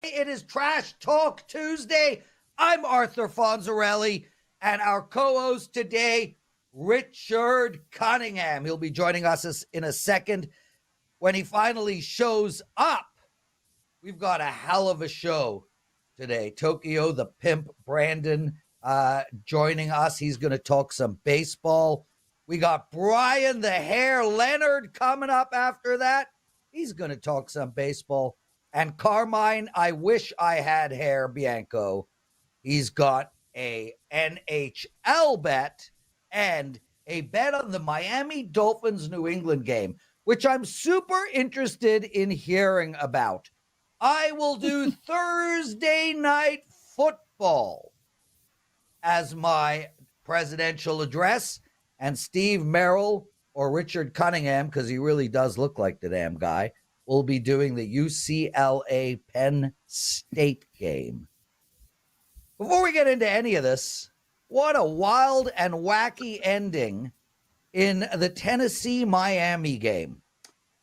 It is Trash Talk Tuesday. I'm Arthur Fonzarelli, and our co-host today, Richard Cunningham. He'll be joining us in a second when he finally shows up. We've got a hell of a show today. Tokyo the Pimp, Brandon, joining us. He's going to talk some baseball. We got Bryan the Hair Leonard coming up after that. He's going to talk some baseball. And Carmine, I wish I had hair, Bianco. He's got a NHL bet and a bet on the Miami Dolphins New England game, which I'm super interested in hearing about. I will do Thursday night football as my presidential address, and Steve Merrill or Richard Cunningham, because he really does look like the damn guy, will be doing the UCLA Penn State game. Before we get into any of this, what a wild and wacky ending in the Tennessee-Miami game.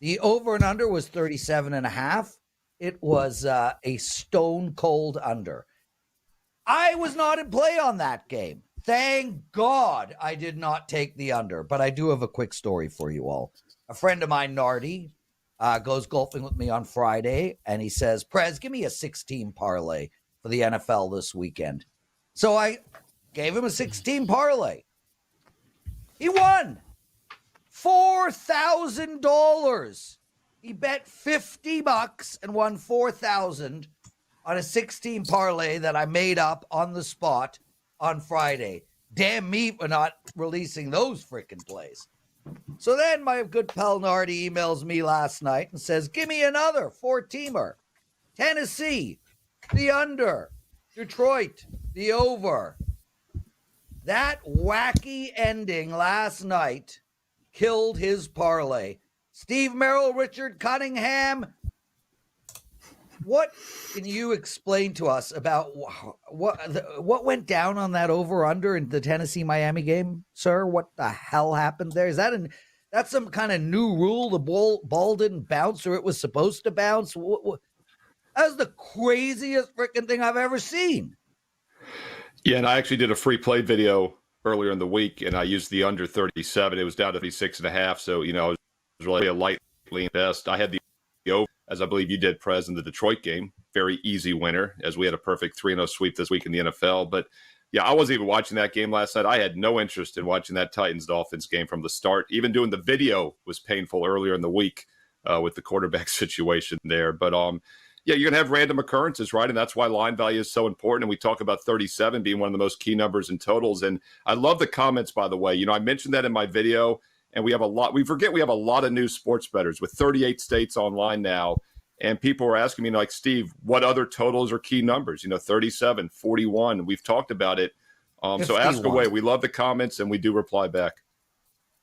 The over and under was 37.5. It was a stone-cold under. I was not in play on that game. Thank God I did not take the under, but I do have a quick story for you all. A friend of mine, Nardi, goes golfing with me on Friday, and he says, Prez, give me a 6-team parlay for the NFL this weekend. So I gave him a 6-team parlay. He won $4,000. He bet $50 and won $4,000 on a 6-team parlay that I made up on the spot on Friday. Damn me for not releasing those freaking plays. So then my good pal Nardi emails me last night and says, give me another 4-teamer. Tennessee, the under. Detroit, the over. That wacky ending last night killed his parlay. Steve Merrill, Richard Cunningham, what can you explain to us about what went down on that over-under in the Tennessee-Miami game, sir? What the hell happened there? Is that's some kind of new rule? The ball didn't bounce, or it was supposed to bounce? That was the craziest freaking thing I've ever seen. Yeah, and I actually did a free play video earlier in the week, and I used the under 37. It was down to 36.5, so, it was really a light lean best. I had the over, as I believe you did, Prez, in the Detroit game. Very easy winner, as we had a perfect 3-0 sweep this week in the NFL. But, yeah, I wasn't even watching that game last night. I had no interest in watching that Titans-Dolphins game from the start. Even doing the video was painful earlier in the week with the quarterback situation there. But, yeah, you're going to have random occurrences, right? And that's why line value is so important. And we talk about 37 being one of the most key numbers in totals. And I love the comments, by the way. I mentioned that in my video. And we have a lot of new sports bettors with 38 states online now. And people are asking me, like, Steve, what other totals are key numbers? 37, 41. We've talked about it. So ask away. We love the comments, and we do reply back.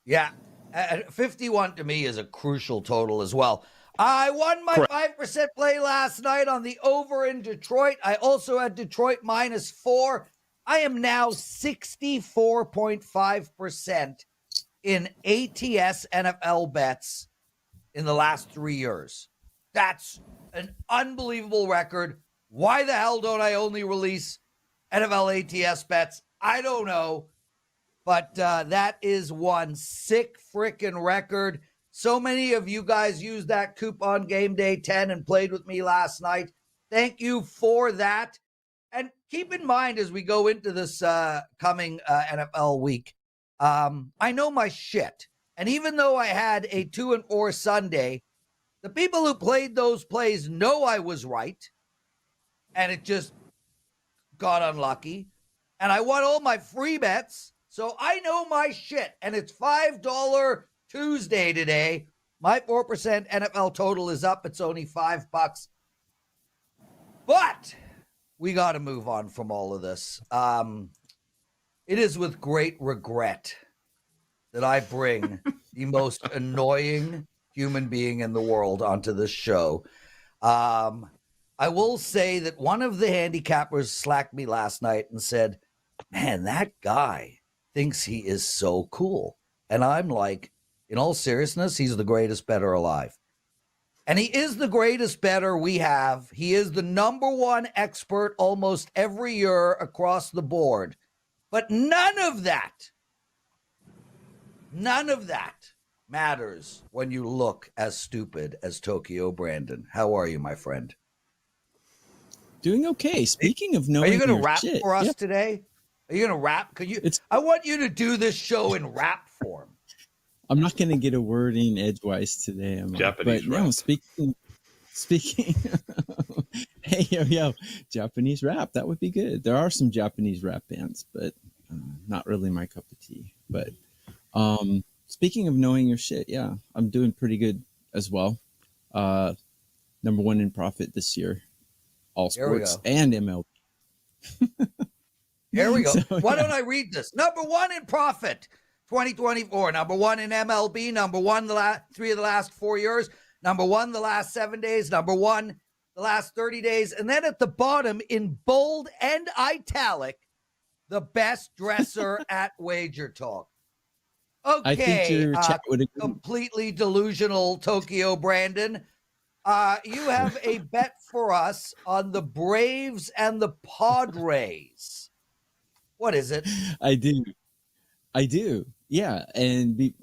Yeah. 51 to me is a crucial total as well. I won my 5% play last night on the over in Detroit. I also had Detroit -4. I am now 64.5% in ATS NFL bets in the last 3 years. That's an unbelievable record. Why the hell don't I only release NFL ATS bets? I don't know. But that is one sick freaking record. So many of you guys used that coupon Game Day 10 and played with me last night. Thank you for that. And keep in mind as we go into this coming NFL week, I know my shit. And even though I had a 2-4 Sunday, the people who played those plays know I was right. And it just got unlucky. And I won all my free bets. So I know my shit. And it's $5 Tuesday today. My 4% NFL total is up. It's only $5. But we got to move on from all of this. It is with great regret that I bring the most annoying human being in the world onto this show. I will say that one of the handicappers slacked me last night and said, man, that guy thinks he is so cool. And I'm like, in all seriousness, he's the greatest bettor alive. And he is the greatest bettor we have. He is the number one expert almost every year across the board. But none of that matters when you look as stupid as Tokyo Brandon. How are you, my friend? Doing okay. Speaking of knowing, are you going to rap shit, for us today? Are you going to rap? I want you to do this show in rap form. I'm not going to get a word in edgewise today. Japanese rap. No, speaking. Hey, yo, Japanese rap. That would be good. There are some Japanese rap bands, but not really my cup of tea. But speaking of knowing your shit, yeah, I'm doing pretty good as well. Number one in profit this year, all sports and MLB. Here we go. Why don't I read this? Number one in profit, 2024. Number one in MLB. Number one the three of the last 4 years. Number one the last 7 days. Number one the last 30 days. And then at the bottom in bold and italic, the best dresser at WagerTalk. Okay, I think your chat would agree. Completely delusional Tokyo Brandon. You have a bet for us on the Braves and the Padres. What is it? I do. Yeah. And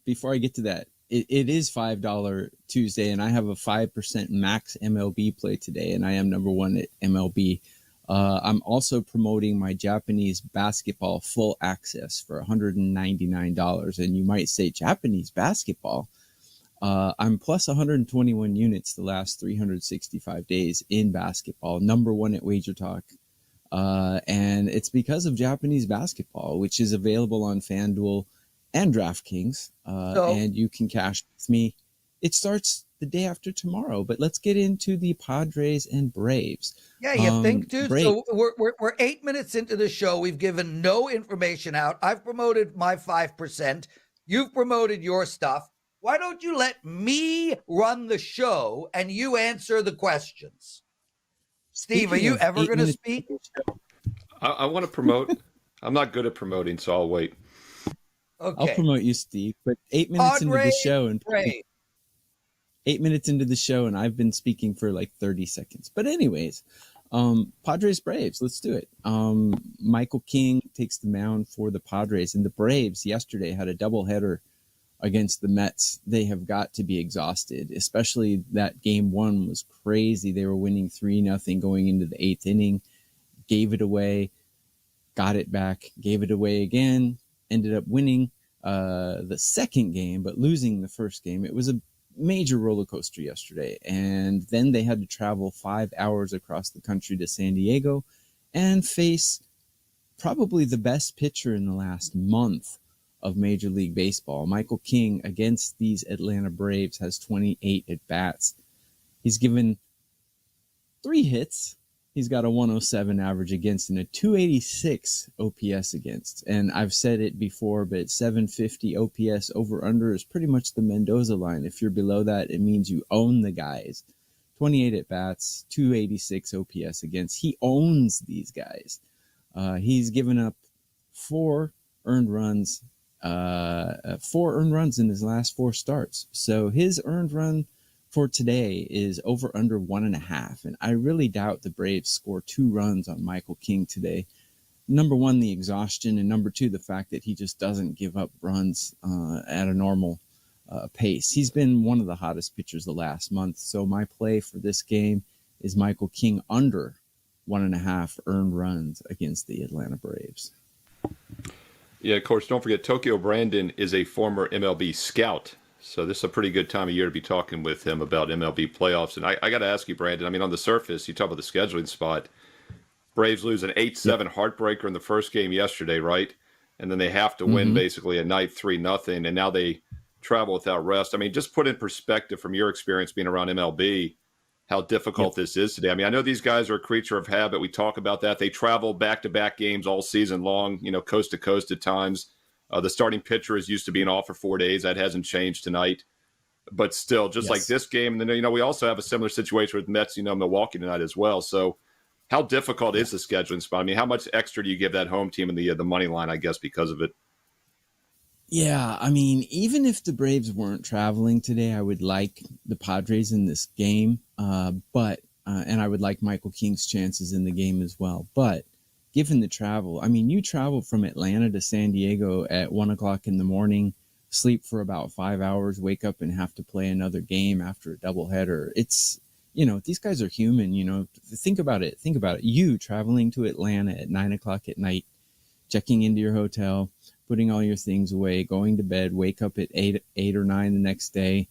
before I get to that, it is $5 Tuesday, and I have a 5% max MLB play today, and I am number one at MLB. I'm also promoting my Japanese basketball full access for $199. And you might say, Japanese basketball? I'm plus 121 units the last 365 days in basketball, number one at WagerTalk. And it's because of Japanese basketball, which is available on FanDuel and DraftKings. And you can cash with me. It starts the day after tomorrow, but let's get into the Padres and Braves. Yeah, you think, dude? Braves. So we're 8 minutes into the show. We've given no information out. I've promoted my 5%. You've promoted your stuff. Why don't you let me run the show and you answer the questions? Steve, are you ever going to speak? I want to promote. I'm not good at promoting, so I'll wait. Okay. I'll promote you, Steve. But 8 minutes into the show, and 8 minutes into the show, and I've been speaking for like 30 seconds. But anyways, Padres Braves, let's do it. Michael King takes the mound for the Padres, and the Braves yesterday had a doubleheader against the Mets. They have got to be exhausted, especially that game one was crazy. They were winning 3-0 going into the eighth inning, gave it away, got it back, gave it away again, ended up winning the second game, but losing the first game. It was a major roller coaster yesterday. And then they had to travel 5 hours across the country to San Diego and face probably the best pitcher in the last month of Major League Baseball. Michael King against these Atlanta Braves has 28 at-bats. He's given 3 hits. He's got a 107 average against and a 286 OPS against. And I've said it before, but 750 OPS over-under is pretty much the Mendoza line. If you're below that, it means you own the guys. 28 at-bats, 286 OPS against. He owns these guys. He's given up 4 earned runs in his last 4 starts. So his earned run for today is over under 1.5. And I really doubt the Braves score 2 runs on Michael King today. Number one, the exhaustion, and number two, the fact that he just doesn't give up runs at a normal pace. He's been one of the hottest pitchers the last month. So my play for this game is Michael King under 1.5 earned runs against the Atlanta Braves. Yeah, of course, don't forget, Tokyo Brandon is a former MLB scout. So this is a pretty good time of year to be talking with him about MLB playoffs. And I got to ask you, Brandon, I mean, on the surface, you talk about the scheduling spot. Braves lose an 8-7 heartbreaker in the first game yesterday, right? And then they have to win basically a night 3-0. And now they travel without rest. I mean, just put in perspective from your experience being around MLB, how difficult this is today. I mean, I know these guys are a creature of habit. We talk about that. They travel back-to-back games all season long, you know, coast to coast at times. The starting pitcher is used to being off for 4 days. That hasn't changed tonight. But still, just like this game, and then, you know, we also have a similar situation with Mets, you know, Milwaukee tonight as well. So how difficult is the scheduling spot? I mean, how much extra do you give that home team in the money line, I guess, because of it? Yeah, I mean, even if the Braves weren't traveling today, I would like the Padres in this game. But I would like Michael King's chances in the game as well. But given the travel, I mean, you travel from Atlanta to San Diego at 1:00 in the morning, sleep for about 5 hours, wake up and have to play another game after a doubleheader. It's, these guys are human. Think about it. You traveling to Atlanta at 9:00 at night, checking into your hotel, putting all your things away, going to bed, wake up at 8 or 9 the next day,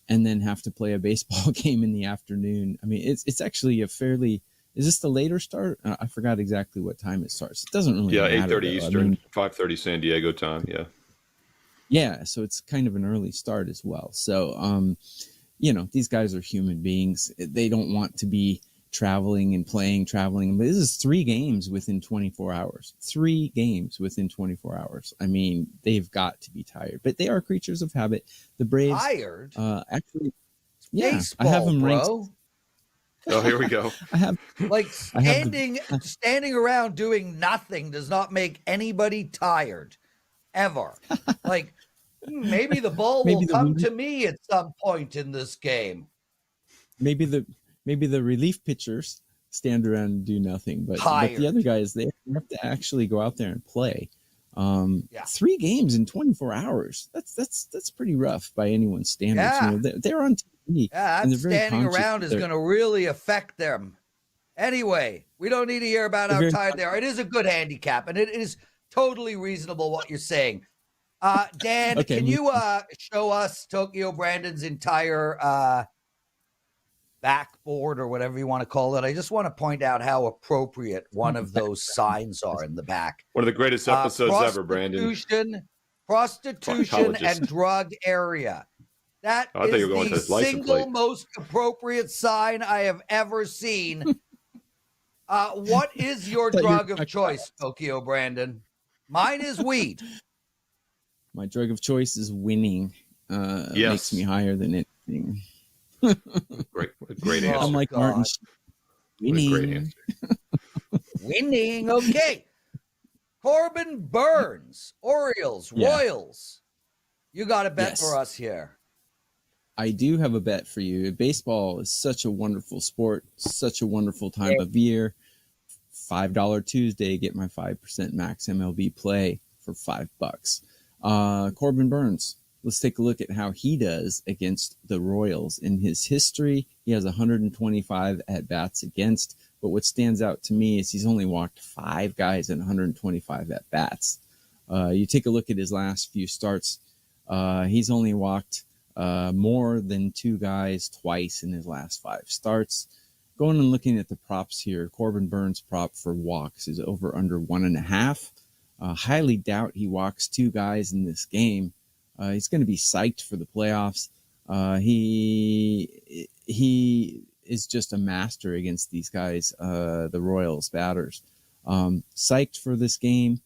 and then have to play a baseball game in the afternoon. I mean, it's actually a fairly, is this the later start? I forgot exactly what time it starts. It doesn't really matter. 8:30 Eastern, 5:30 San Diego time. Yeah. Yeah. So it's kind of an early start as well. So, these guys are human beings. They don't want to be traveling. But this is 3 games within 24 hours. 3 games within 24 hours. I mean, they've got to be tired, but they are creatures of habit. The Braves tired. Actually, yeah, baseball, I have them ranked. Oh, here we go. Standing around doing nothing does not make anybody tired, ever. Maybe the ball will come to me at some point in this game. Maybe the relief pitchers stand around and do nothing, but the other guys, they have to actually go out there and play. 3 games in 24 hours. That's pretty rough by anyone's standards. Yeah. They're on TV. Yeah, standing around is going to really affect them. Anyway, we don't need to hear about how tired they are. It is a good handicap, and it is totally reasonable what you're saying. Dan, can you show us Tokyo Brandon's entire backboard or whatever you want to call it? I just want to point out how appropriate one of those signs are in the back. One of the greatest episodes ever, Brandon. Prostitution and drug area. That is the single most appropriate sign I have ever seen. What is your drug of choice, Tokyo Brandon? Mine is weed. My drug of choice is winning. Yes. Makes me higher than anything. Great answer. I'm like Martin. Winning. Great answer. Winning. Okay. Corbin Burns, Orioles, Royals. You got a bet for us here. I do have a bet for you. Baseball is such a wonderful sport, such a wonderful time of year. $5 Tuesday, get my 5% max MLB play for $5. Corbin Burns. Let's take a look at how he does against the Royals. In his history, he has 125 at-bats against, but what stands out to me is he's only walked 5 guys in 125 at-bats. You take a look at his last few starts, he's only walked more than 2 guys twice in his last 5 starts. Going and looking at the props here, Corbin Burns' prop for walks is over under 1.5. Highly doubt he walks 2 guys in this game. He's going to be psyched for the playoffs. He is just a master against these guys, the Royals batters. Psyched for this game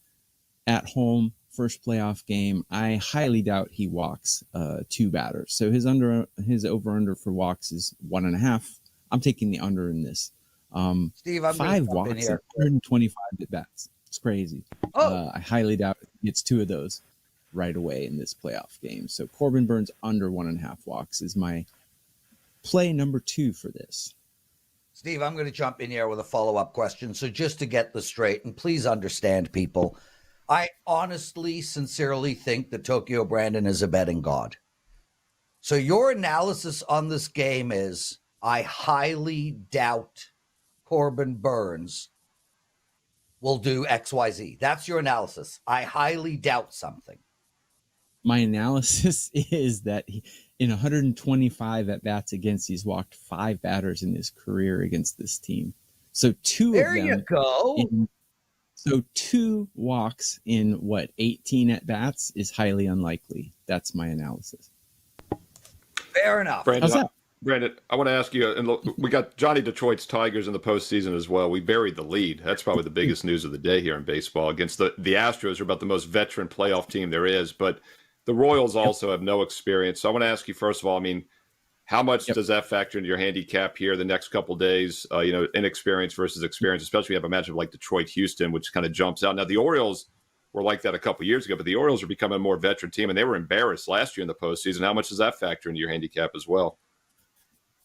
at home, first playoff game. I highly doubt he walks 2 batters. So his over-under for walks is 1.5. I'm taking the under in this. Steve, I'm 5 walks and 125 at bats. It's crazy. I highly doubt he gets 2 of those right away in this playoff game. So Corbin Burns under 1.5 walks is my play number 2 for this. Steve, I'm going to jump in here with a follow-up question. So just to get this straight, and please understand, people, I honestly, sincerely think that Tokyo Brandon is a betting god. So your analysis on this game is, I highly doubt Corbin Burns will do XYZ. That's your analysis. I highly doubt something. My analysis is that in 125 at-bats against, he's walked 5 batters in his career against this team. So 2 of them. There you go. So 2 walks in, 18 at-bats is highly unlikely. That's my analysis. Fair enough. Brandon, I want to ask you, and look, we got Johnny Detroit's Tigers in the postseason as well. We buried the lead. That's probably the biggest news of the day here in baseball. Against the Astros, are about the most veteran playoff team there is, but the Royals also have no experience. So I want to ask you, first of all, I mean, how much does that factor into your handicap here the next couple of days? Inexperience versus experience, especially if you have a matchup like Detroit-Houston, which kind of jumps out. Now, the Orioles were like that a couple years ago, but the Orioles are becoming a more veteran team, and they were embarrassed last year in the postseason. How much does that factor into your handicap as well?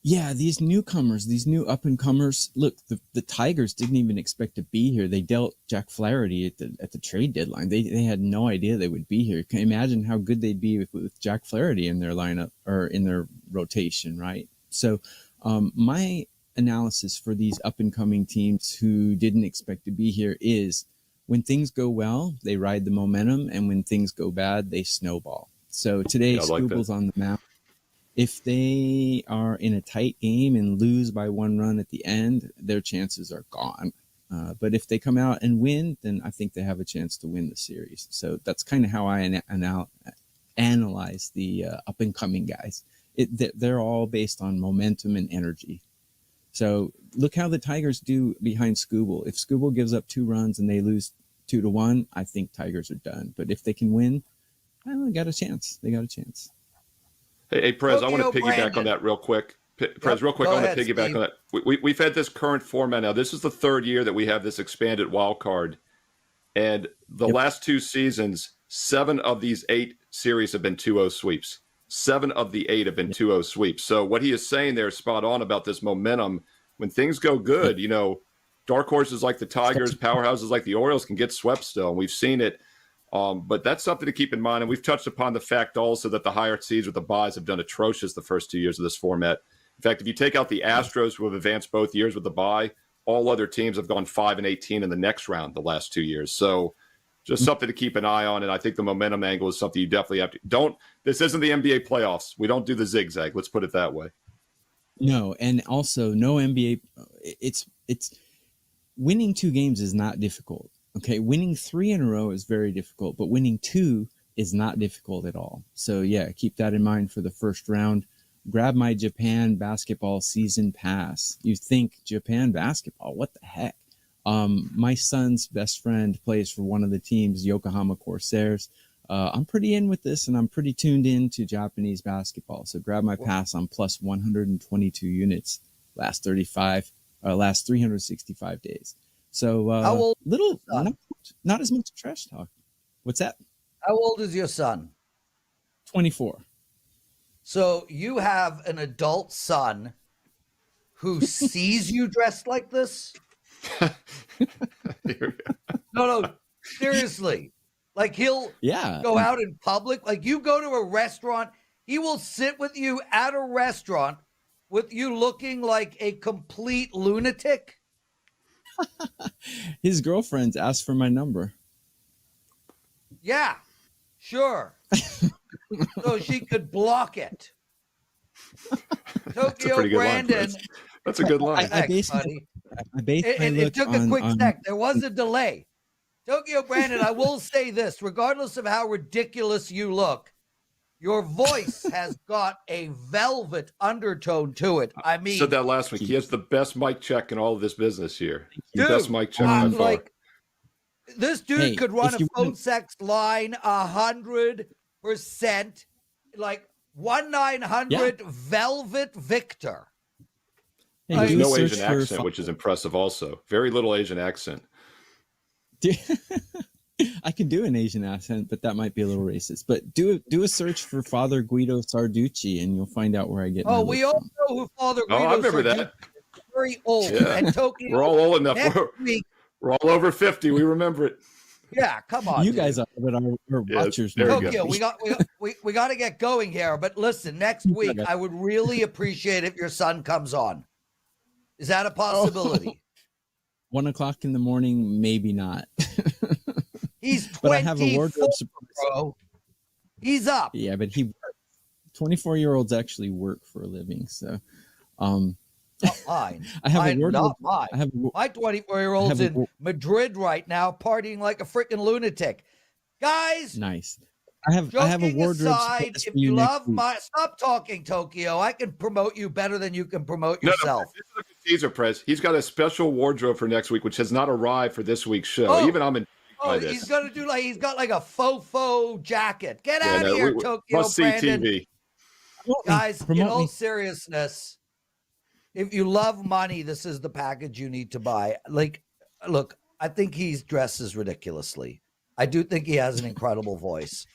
Yeah, these newcomers, these new up-and-comers, look, the Tigers didn't even expect to be here. They dealt Jack Flaherty at the trade deadline. They had no idea they would be here. Can you imagine how good they'd be with Jack Flaherty in their lineup or in their rotation, right? So my analysis for these up-and-coming teams who didn't expect to be here is when things go well, they ride the momentum, and when things go bad, they snowball. So today, Scooble's on the map. If they are in a tight game and lose by 1 run at the end, their chances are gone. But if they come out and win, then I think they have a chance to win the series. So that's kind of how I analyze the up-and-coming guys. They're all based on momentum and energy. So look how the Tigers do behind Scooble. If Scooble gives up 2 runs and they lose 2-1, I think Tigers are done. But if they can win, they got a chance. They got a chance. Hey, Prez, I want to piggyback on that real quick. Prez, real quick, I want to piggyback on that. We've had this current format now. This is the 3rd year that we have this expanded wild card. And the last 2 seasons, 7 of these 8 series have been 2-0 sweeps. 7 of the 8 have been 2-0 sweeps. So what he is saying there is spot on about this momentum. When things go good, dark horses like the Tigers, powerhouses like the Orioles can get swept still. And we've seen it. But that's something to keep in mind. And we've touched upon the fact also that the higher seeds with the buys have done atrocious the first 2 years of this format. In fact, if you take out the Astros, who have advanced both years with the bye, all other teams have gone 5-18 in the next round the last 2 years. So just something to keep an eye on. And I think the momentum angle is something you definitely have to this isn't the NBA playoffs. We don't do the zigzag. Let's put it that way. No. And also no NBA. It's winning 2 games is not difficult. Okay, winning 3 in a row is very difficult, but winning 2 is not difficult at all. So, yeah, keep that in mind for the first round. Grab my Japan basketball season pass. You think Japan basketball, what the heck? My son's best friend plays for one of the teams, Yokohama Corsairs. I'm pretty in with this, and I'm pretty tuned in to Japanese basketball. So grab my pass on plus 122 units last 365 days. So not as much trash talk. What's that? How old is your son? 24. So you have an adult son who sees you dressed like this? No, seriously. Like he'll go out in public. Like you go to a restaurant, he will sit with you at a restaurant with you looking like a complete lunatic. His girlfriend's asked for my number. Yeah, sure. So she could block it. Tokyo Brandon. That's a good line. It took a quick sec. There was a delay. Tokyo Brandon, I will say this, regardless of how ridiculous you look, your voice has got a velvet undertone to it. I mean, I said that last week. He has the best mic check in all of this business here. Dude, the best mic check by far. Like, this dude could run a phone sex line 100%, like 1-900 Velvet Victor. There's no Asian accent, which is impressive also. Very little Asian accent. I could do an Asian accent, but that might be a little racist. But do a search for Father Guido Sarducci, and you'll find out where I get. Oh, we all know who Father Guido I remember Sarducci that. is. Very old. Yeah. And Tokyo, we're all old enough. We're all over 50. We remember it. Yeah, come on. You guys are, but our watchers. Tokyo, we got to get going here. But listen, next week I would really appreciate if your son comes on. Is that a possibility? 1 o'clock in the morning, maybe not. He's 24, but I have a wardrobe surprise. Bro. He's up. Yeah, but 24-year-olds actually work for a living, so not mine. I have mine, a wardrobe. Not mine. My 24-year-old's in Madrid right now, partying like a freaking lunatic. Guys, nice. I have a wardrobe aside, if you love stop talking, Tokyo. I can promote you better than you can promote yourself. No, this is a teaser, Prez. He's got a special wardrobe for next week, which has not arrived for this week's show. Even I'm in. He's gonna do he's got like a faux jacket. Get out of here, Tokyo Brandon. TV. Guys, in all seriousness, if you love money, this is the package you need to buy. Like, look, I think he dresses ridiculously. I do think he has an incredible voice.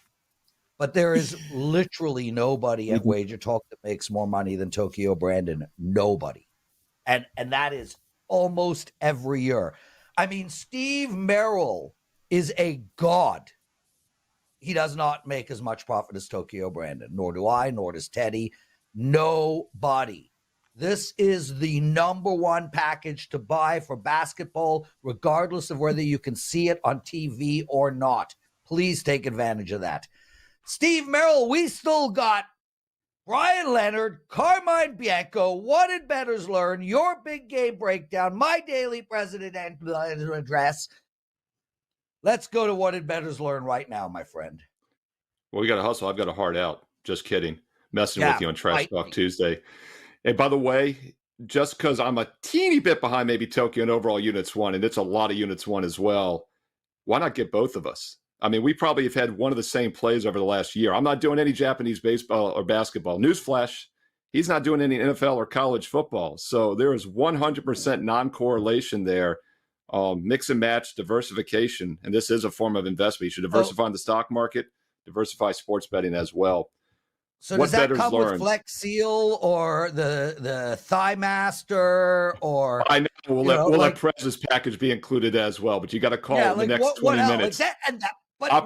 But there is literally nobody at WagerTalk that makes more money than Tokyo Brandon. Nobody. And that is almost every year. I mean, Steve Merrill is a god. He does not make as much profit as Tokyo Brandon, nor do I, nor does Teddy. Nobody. This is the number one package to buy for basketball, regardless of whether you can see it on TV or not. Please take advantage of that. Steve Merrill, we still got Bryan Leonard, Carmine Bianco, what did bettors learn, your big game breakdown, my daily president address. Let's go to what did bettors learn right now, my friend. Well, we got to hustle. I've got a heart out. Just kidding. Messing with you on Trash Talk Tuesday. And by the way, just because I'm a teeny bit behind maybe Tokyo in overall units won, and it's a lot of units won as well, why not get both of us? I mean, we probably have had one of the same plays over the last year. I'm not doing any Japanese baseball or basketball. Newsflash, he's not doing any NFL or college football. So there is 100% non-correlation there. Mix and match, diversification. And this is a form of investment. You should diversify in the stock market, diversify sports betting as well. So does that come with Flex Seal or the Thigh Master or? I know we'll let Prez's package be included as well, but you got to call in the next 20 minutes.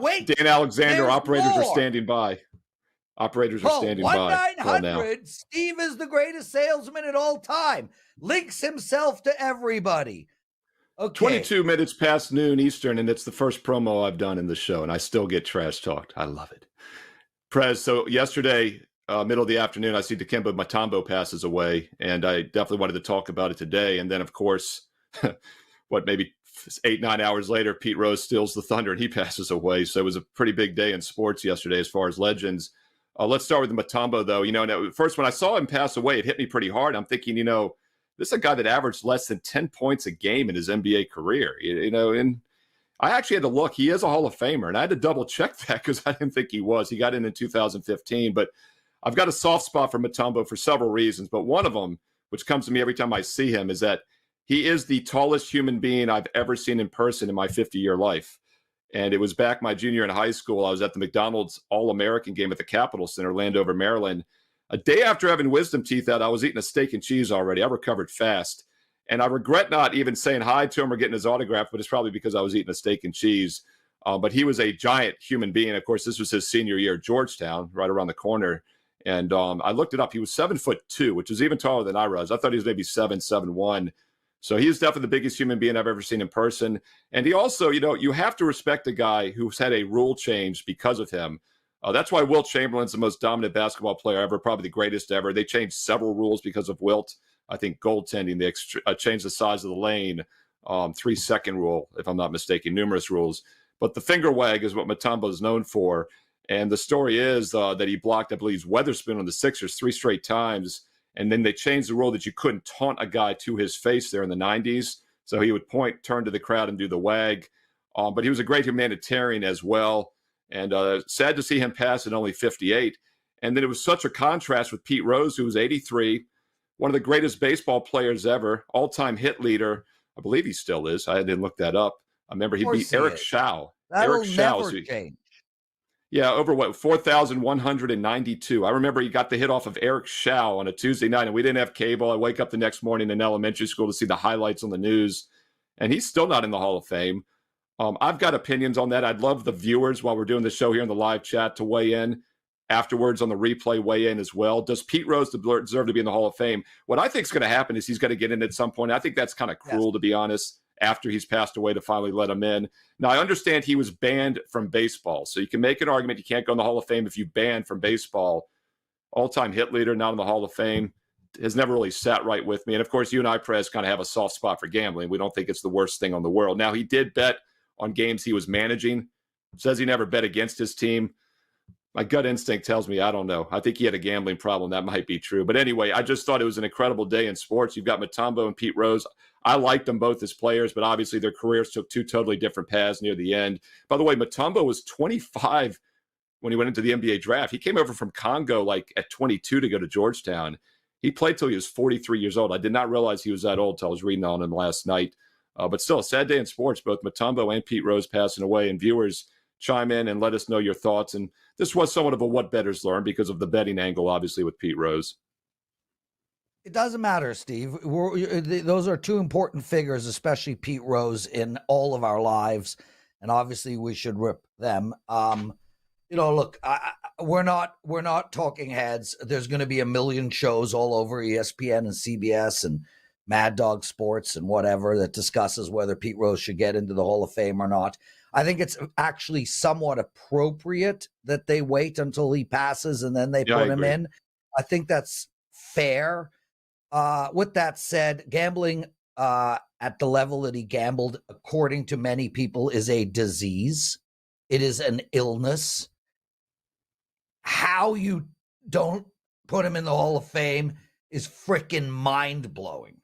Wait, Dan Alexander, operators are standing by. Operators are standing by. 1-900. Steve is the greatest salesman at all time. Links himself to everybody. Okay. 22 minutes past noon Eastern, and it's the first promo I've done in the show, and I still get trash talked. I love it. Prez, so yesterday, middle of the afternoon, I see Dikembe Mutombo passes away, and I definitely wanted to talk about it today. And then, of course, maybe 8-9 hours later, Pete Rose steals the thunder, and he passes away. So it was a pretty big day in sports yesterday as far as legends. Let's start with the Mutombo, though. And at first, when I saw him pass away, it hit me pretty hard. I'm thinking, this is a guy that averaged less than 10 points a game in his NBA career, and I actually had to look. He is a Hall of Famer, and I had to double check that because I didn't think he was. He got in 2015, but I've got a soft spot for Mutombo for several reasons. But one of them, which comes to me every time I see him, is that he is the tallest human being I've ever seen in person in my 50-year life. And it was back my junior in high school. I was at the McDonald's All-American game at the Capitol Center, Landover, Maryland. A day after having wisdom teeth out, I was eating a steak and cheese already. I recovered fast. And I regret not even saying hi to him or getting his autograph, but it's probably because I was eating a steak and cheese. But he was a giant human being. Of course, this was his senior year at Georgetown, right around the corner. And I looked it up. He was 7'2", which is even taller than I was. I thought he was maybe 7'1". So he is definitely the biggest human being I've ever seen in person. And he also, you have to respect a guy who's had a rule change because of him. That's why Wilt Chamberlain's the most dominant basketball player ever, probably the greatest ever. They changed several rules because of Wilt. I think goaltending, they changed the size of the lane, 3-second rule, if I'm not mistaken, numerous rules. But the finger wag is what Mutombo is known for. And the story is that he blocked, I believe, Weatherspoon on the Sixers 3 straight times. And then they changed the rule that you couldn't taunt a guy to his face there in the 90s. So he would point, turn to the crowd, and do the wag. But he was a great humanitarian as well. And sad to see him pass at only 58. And then it was such a contrast with Pete Rose, who was 83. One of the greatest baseball players ever, all-time hit leader. I believe he still is. I didn't look that up. I remember he beat Eric Schau. That'll never change. Yeah, over 4,192. I remember he got the hit off of Eric Schau on a Tuesday night, and we didn't have cable. I wake up the next morning in elementary school to see the highlights on the news, and he's still not in the Hall of Fame. I've got opinions on that. I'd love the viewers, while we're doing the show here in the live chat, to weigh in. Afterwards on the replay, weigh in as well. Does Pete Rose deserve to be in the Hall of Fame? What I think is going to happen is he's going to get in at some point. I think that's kind of cruel, to be honest, after he's passed away to finally let him in. Now, I understand he was banned from baseball, so you can make an argument you can't go in the Hall of Fame if you banned from baseball. All-time hit leader, not in the Hall of Fame, has never really sat right with me. And, of course, you and I, Prez, kind of have a soft spot for gambling. We don't think it's the worst thing on the world. Now, he did bet on games he was managing. Says he never bet against his team. My gut instinct tells me, I don't know. I think he had a gambling problem. That might be true. But anyway, I just thought it was an incredible day in sports. You've got Mutombo and Pete Rose. I liked them both as players, but obviously their careers took 2 totally different paths near the end. By the way, Mutombo was 25 when he went into the NBA draft. He came over from Congo at 22 to go to Georgetown. He played till he was 43 years old. I did not realize he was that old till I was reading on him last night. But still, a sad day in sports. Both Mutombo and Pete Rose passing away, and viewers chime in and let us know your thoughts. And this was somewhat of a what bettors learn because of the betting angle, obviously, with Pete Rose. It doesn't matter, Steve. Those are two important figures, especially Pete Rose, in all of our lives, and obviously we should rip them. Look, we're not talking heads. There's going to be a million shows all over ESPN and CBS and Mad Dog Sports and whatever that discusses whether Pete Rose should get into the Hall of Fame or not. I think it's actually somewhat appropriate that they wait until he passes and then they put him in. I think that's fair. With that said, gambling at the level that he gambled, according to many people, is a disease. It is an illness. How you don't put him in the Hall of Fame is freaking mind-blowing.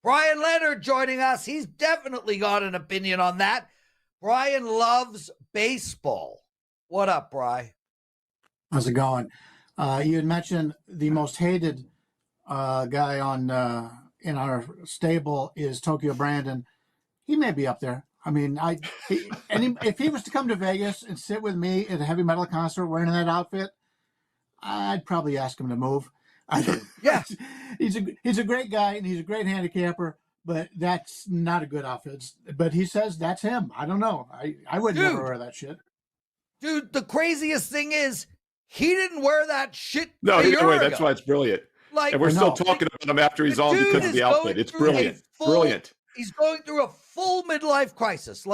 Bryan Leonard joining us. He's definitely got an opinion on that. Bryan loves baseball. What up, Bri? How's it going? You had mentioned the most hated guy on in our stable is Tokyo Brandon. He may be up there. I mean, if he was to come to Vegas and sit with me at a heavy metal concert wearing that outfit, I'd probably ask him to move. Yeah, he's a great guy and he's a great handicapper, but that's not a good outfit. But he says that's him. I don't know. I would never wear that shit. Dude, the craziest thing is he didn't wear that shit. No, he didn't wear. That's why it's brilliant. And we're still talking about him after he's on because of the outfit. It's brilliant. Brilliant. He's going through a full midlife crisis.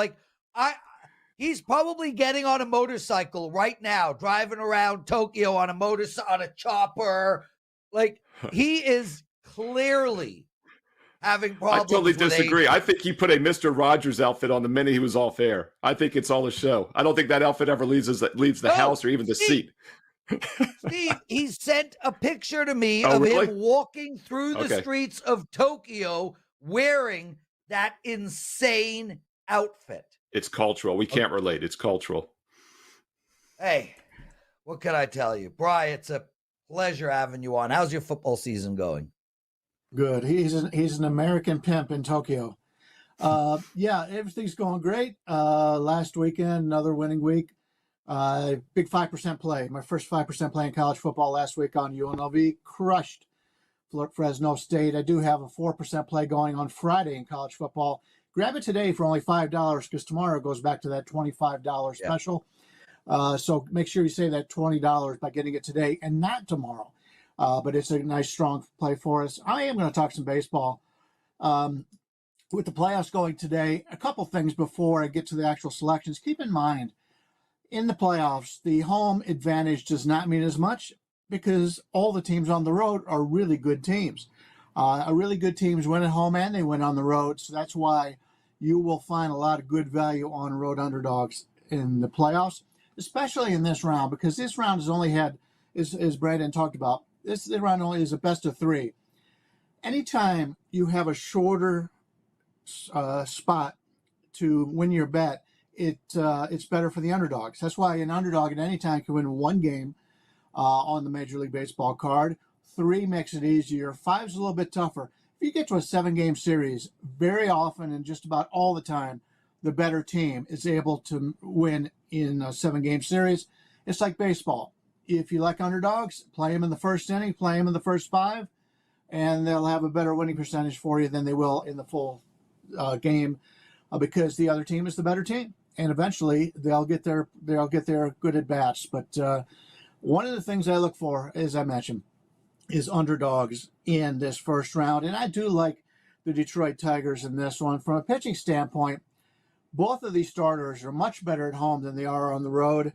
He's probably getting on a motorcycle right now, driving around Tokyo on a chopper. He is clearly having problems. I totally disagree. I think he put a Mr. Rogers outfit on the minute he was off air. I think it's all a show. I don't think that outfit ever leaves the house or even the seat. Steve, he sent a picture to me of him walking through the streets of Tokyo wearing that insane outfit. It's cultural. We can't relate. It's cultural. Hey, what can I tell you? Bri, it's a pleasure having you on. How's your football season going? Good. He's an American pimp in Tokyo. Yeah, everything's going great. Last weekend, another winning week. Big 5% play. My first 5% play in college football last week on UNLV. Crushed Fresno State. I do have a 4% play going on Friday in college football. Grab it today for only $5 because tomorrow goes back to that $25 special. So make sure you save that $20 by getting it today and not tomorrow. But it's a nice, strong play for us. I am going to talk some baseball. With the playoffs going today, a couple things before I get to the actual selections. Keep in mind, in the playoffs, the home advantage does not mean as much because all the teams on the road are really good teams. Really good teams win at home and they win on the road. So that's why you will find a lot of good value on road underdogs in the playoffs, especially in this round, because this round has only had, as Brandon talked about, this round only is a best of three. Anytime you have a shorter spot to win your bet, it's better for the underdogs. That's why an underdog at any time can win one game on the Major League Baseball card. 3 makes it easier. 5's a little bit tougher. If you get to a 7-game series, very often and just about all the time, the better team is able to win in a 7-game series. It's like baseball. If you like underdogs, play them in the first inning, play them in the first 5, and they'll have a better winning percentage for you than they will in the full game because the other team is the better team. And eventually they'll get their good at bats. But one of the things I look for, as I mentioned, is underdogs in this first round. And I do like the Detroit Tigers in this one. From a pitching standpoint, both of these starters are much better at home than they are on the road.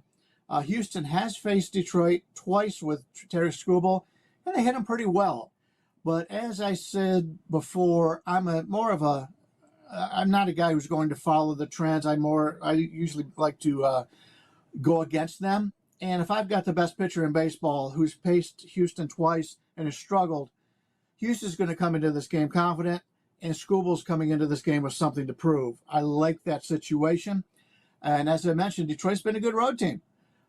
Houston has faced Detroit twice with Terry Skubal, and they hit him pretty well. But as I said before, I'm not a guy who's going to follow the trends. I usually like to go against them. And if I've got the best pitcher in baseball who's faced Houston twice and has struggled, Houston's going to come into this game confident, and Skubal's coming into this game with something to prove. I like that situation. And as I mentioned, Detroit's been a good road team.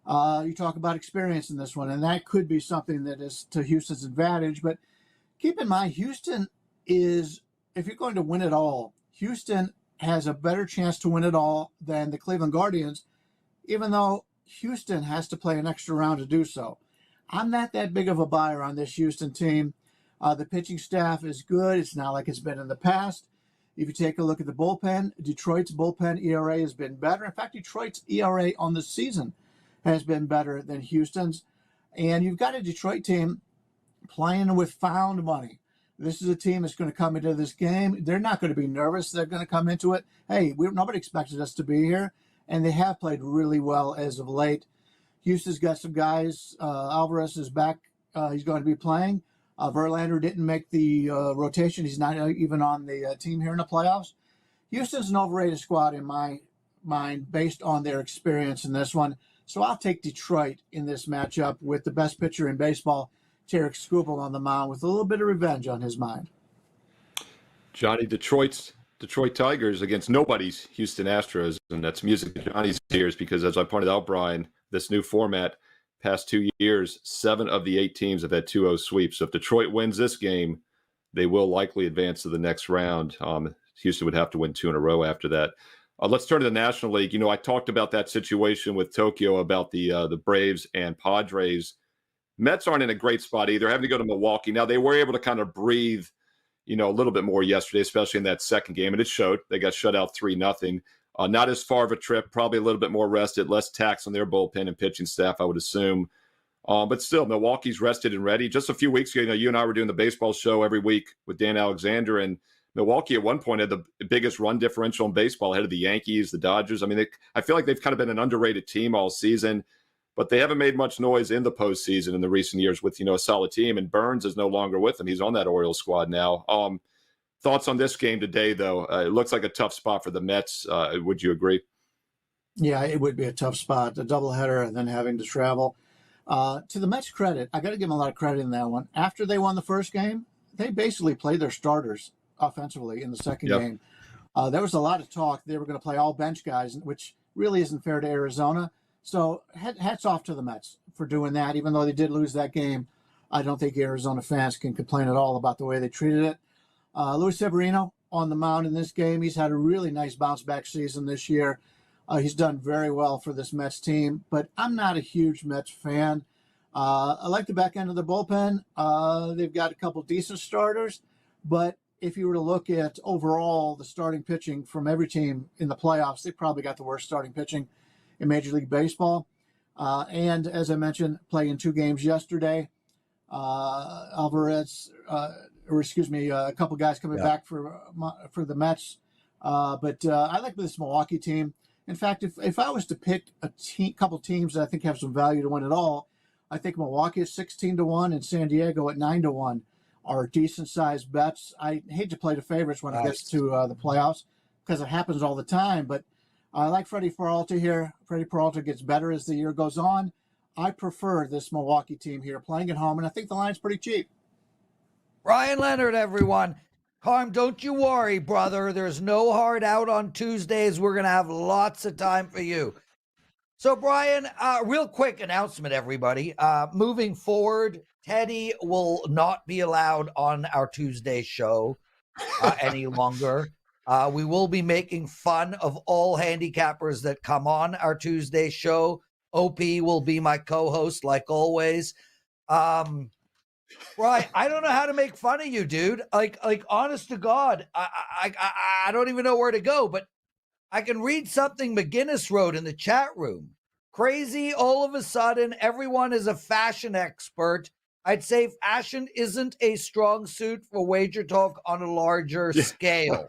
You talk about experience in this one, and that could be something that is to Houston's advantage. But keep in mind, Houston is, if you're going to win it all, Houston has a better chance to win it all than the Cleveland Guardians, even though Houston has to play an extra round to do so. I'm not that big of a buyer on this Houston team. The pitching staff is good. It's not like it's been in the past. If you take a look at the bullpen, Detroit's bullpen ERA has been better. In fact, Detroit's ERA on the season has been better than Houston's. And you've got a Detroit team playing with found money. This is a team that's going to come into this game. They're not going to be nervous. They're going to come into it. Hey, nobody expected us to be here. And they have played really well as of late. Houston's got some guys. Alvarez is back. He's going to be playing. Verlander didn't make the rotation. He's not even on the team here in the playoffs. Houston's an overrated squad in my mind based on their experience in this one. So I'll take Detroit in this matchup with the best pitcher in baseball, Tarek Skubal, on the mound with a little bit of revenge on his mind. Johnny, Detroit Tigers against nobody's Houston Astros, and that's music to Johnny's ears because, as I pointed out, Brian, this new format, past 2 years, 7 of the 8 teams have had 2-0 sweeps. So if Detroit wins this game, they will likely advance to the next round. Houston would have to win 2 in a row after that. Let's turn to the National League. I talked about that situation with Tokyo, about the Braves and Padres. Mets aren't in a great spot either, having to go to Milwaukee. Now, they were able to kind of breathe, a little bit more yesterday, especially in that second game, and it showed. They got shut out 3-0. Not as far of a trip, probably a little bit more rested, less tax on their bullpen and pitching staff, I would assume. But still, Milwaukee's rested and ready. Just a few weeks ago, you and I were doing the baseball show every week with Dan Alexander, and Milwaukee at one point had the biggest run differential in baseball ahead of the Yankees, the Dodgers. I mean, I feel like they've kind of been an underrated team all season, but they haven't made much noise in the postseason in the recent years with, a solid team. And Burns is no longer with them. He's on that Orioles squad now. Thoughts on this game today, though? It looks like a tough spot for the Mets. Would you agree? Yeah, it would be a tough spot, a doubleheader and then having to travel. To the Mets' credit, I got to give them a lot of credit in that one. After they won the first game, they basically played their starters offensively in the second game. There was a lot of talk they were going to play all bench guys, which really isn't fair to Arizona. So hats off to the Mets for doing that. Even though they did lose that game, I don't think Arizona fans can complain at all about the way they treated it. Luis Severino on the mound in this game. He's had a really nice bounce-back season this year. He's done very well for this Mets team, but I'm not a huge Mets fan. I like the back end of the bullpen. They've got a couple decent starters, but if you were to look at overall the starting pitching from every team in the playoffs, they probably got the worst starting pitching in Major League Baseball. And as I mentioned, playing 2 games yesterday. Alvarez, a couple guys coming back for the Mets. But I like this Milwaukee team. In fact, if I was to pick a couple teams that I think have some value to win it all, I think Milwaukee is 16-1 and San Diego at 9-1 are decent-sized bets. I hate to play the favorites when it gets to the playoffs because it happens all the time. But I like Freddie Peralta here. Freddie Peralta gets better as the year goes on. I prefer this Milwaukee team here playing at home, and I think the line's pretty cheap. Bryan Leonard, everyone. Carm, don't you worry, brother. There's no hard out on Tuesdays. We're going to have lots of time for you. So, Brian, real quick announcement, everybody. Moving forward, Teddy will not be allowed on our Tuesday show any longer. We will be making fun of all handicappers that come on our Tuesday show. OP will be my co-host, like always. Brian, I don't know how to make fun of you, dude. Like honest to God, I don't even know where to go, but I can read something McGinnis wrote in the chat room. Crazy, all of a sudden, everyone is a fashion expert. I'd say fashion isn't a strong suit for WagerTalk on a larger scale.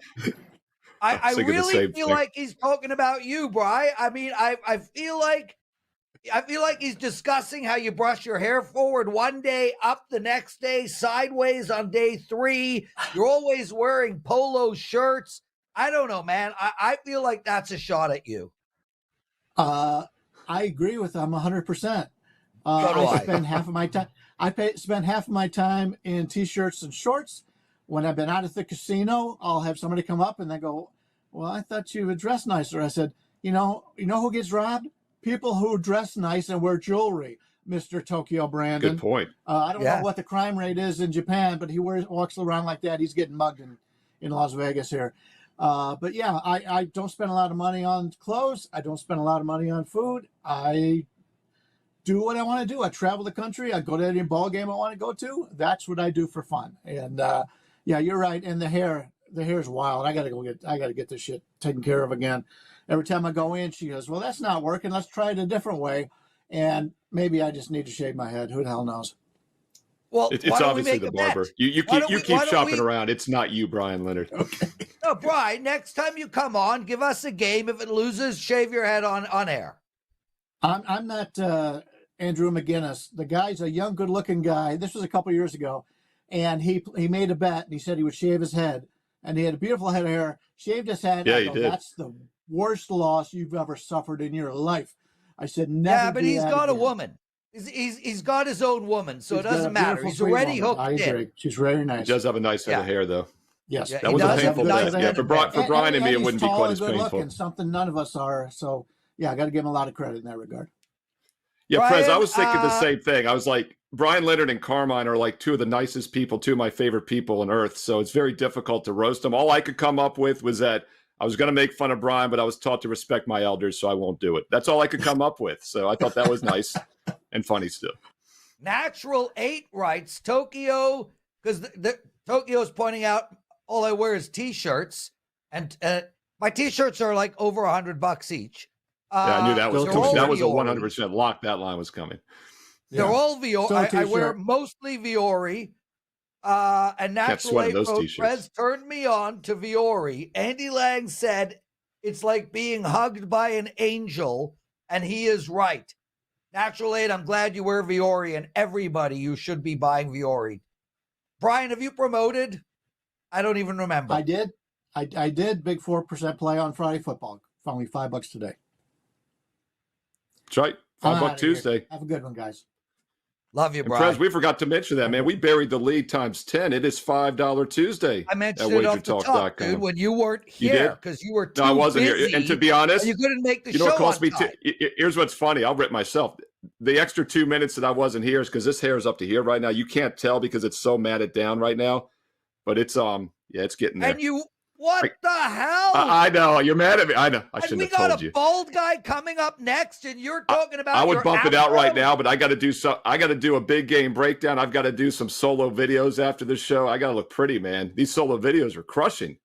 I really feel like he's talking about you, Bri. I mean, I feel like he's discussing how you brush your hair forward one day, up the next day, sideways on day 3. You're always wearing polo shirts. I don't know, man. I feel like that's a shot at you. I agree with him 100%. I spend half of my time. Spend half of my time in t-shirts and shorts. When I've been out at the casino, I'll have somebody come up and they go, "Well, I thought you would dress nicer." I said, "You know who gets robbed? People who dress nice and wear jewelry." Mr. Tokyo Brandon. Good point. I don't know what the crime rate is in Japan, but he walks around like that. He's getting mugged in Las Vegas here. But yeah, I don't spend a lot of money on clothes. I don't spend a lot of money on food. I do what I want to do. I travel the country. I go to any ball game I want to go to. That's what I do for fun. And yeah, you're right. And the hair is wild. I got to get this shit taken care of again. Every time I go in, she goes, well, that's not working. Let's try it a different way. And maybe I just need to shave my head. Who the hell knows? Well, it's obviously the barber. You keep shopping around. It's not you, Bryan Leonard. Okay. No, Bryan, next time you come on, give us a game. If it loses, shave your head on air. I'm not Andrew McGinnis. The guy's a young, good-looking guy. This was a couple years ago, and he made a bet, and he said he would shave his head, and he had a beautiful head of hair. Shaved his head. Yeah, he did. That's the worst loss you've ever suffered in your life. I said never. Yeah, but he's got again. A woman. He's got his own woman, so it doesn't matter. He's already hooked I agree. in. She's very nice. He does have a nice head of hair, though. Yes, Yeah, that was a painful nice bet. Yeah, for Bryan and me, it wouldn't be quite as painful. Looking, something none of us are. So yeah, I got to give him a lot of credit in that regard. Yeah, Bryan, Prez, I was thinking the same thing. I was like, Bryan Leonard and Carmine are like two of the nicest people, two of my favorite people on earth. So it's very difficult to roast them. All I could come up with was that I was going to make fun of Bryan, but I was taught to respect my elders, so I won't do it. That's all I could come up with. So I thought that was nice and funny still. Natural 8 writes Tokyo, because Tokyo's pointing out all I wear is T-shirts, and my T-shirts are like over $100 each. Yeah, I knew that was coming. That was a Viore. 100% lock. That line was coming. They're all Viore. I wear mostly Viore. And Natural 8 wrote, Prez turned me on to Viore. Andy Lang said it's like being hugged by an angel, and he is right. Natural 8, I'm glad you wear Viore, and everybody, you should be buying Viore. Bryan, have you promoted? I don't even remember. I did. I did. Big 4% play on Friday football. Finally $5 today. That's right. $5 Tuesday. Have a good one, guys. Love you, Bryan. Prez, we forgot to mention that, man. We buried the lead times 10. It is $5 Tuesday. I mentioned it off the top, dude, when you weren't here because you were too No, I wasn't busy, here. And to be honest, you couldn't make the show. What cost me? Here's what's funny. I'll rip myself. The extra 2 minutes that I wasn't here is because this hair is up to here right now. You can't tell because it's so matted down right now, but it's it's getting there. And what the hell? I know you're mad at me. I know. I shouldn't have told you. We got a bald guy coming up next, and you're talking about. I would bump it out right now, but I got to do I got to do a big game breakdown. I've got to do some solo videos after the show. I got to look pretty, man. These solo videos are crushing.